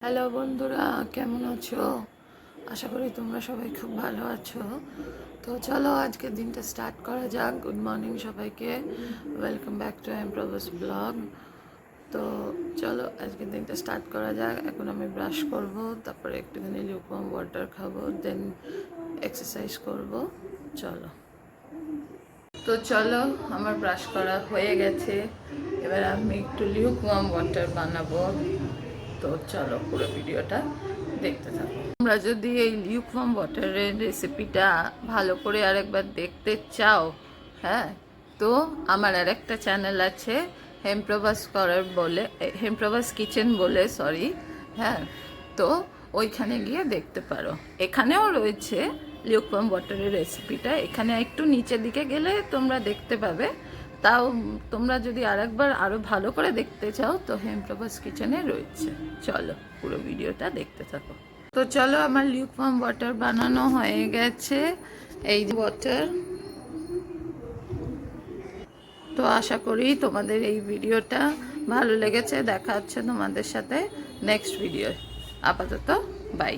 Hello বন্ধুরা, কেমন আছো? আশা করি তোমরা সবাই খুব ভালো আছো। তো চলো আজকের দিনটা স্টার্ট করা যাক। গুড মর্নিং সবাইকে, welcome back to Prabhas blog. তো চলো আজকের দিনটা স্টার্ট করা যাক। এখন আমি ব্রাশ করব, তারপরে একটুখানি লিউকওয়ার্ম ওয়াটার খাবো, দেন এক্সারসাইজ করব। চলো তো চলো, আমার ব্রাশ করা হয়ে গেছে। এবার আমি একটু লিউকওয়ার্ম ওয়াটার বানাবো। তো চলো পুরো ভিডিওটা দেখতে থাকো। তোমরা যদি এই লিউকওয়ার্ম ওয়াটারের রেসিপিটা ভালো করে আরেকবার দেখতে চাও, হ্যাঁ, তো আমার আরেকটা চ্যানেল আছে হেমপ্রভাস করার বলে, হেমপ্রভাস কিচেন বলে, সরি, হ্যাঁ, তো ওইখানে গিয়ে দেখতে পারো। এখানেও রয়েছে লিউকওয়ার্ম ওয়াটারের রেসিপিটা, এখানে একটু নিচের দিকে গেলে তোমরা দেখতে পাবে। তাও তোমরা যদি আরেকবার আরও ভালো করে দেখতে চাও তো হেমপ্রভাস কিচেনে রয়েছে। চলো পুরো ভিডিওটা দেখতে থাকো। তো চলো, আমার লিউকওয়ার্ম ওয়াটার বানানো হয়ে গেছে। এই ওয়াটার। তো আশা করি তোমাদের এই ভিডিওটা ভালো লেগেছে। দেখা হচ্ছে তোমাদের সাথে নেক্সট ভিডিও। আপাতত বাই।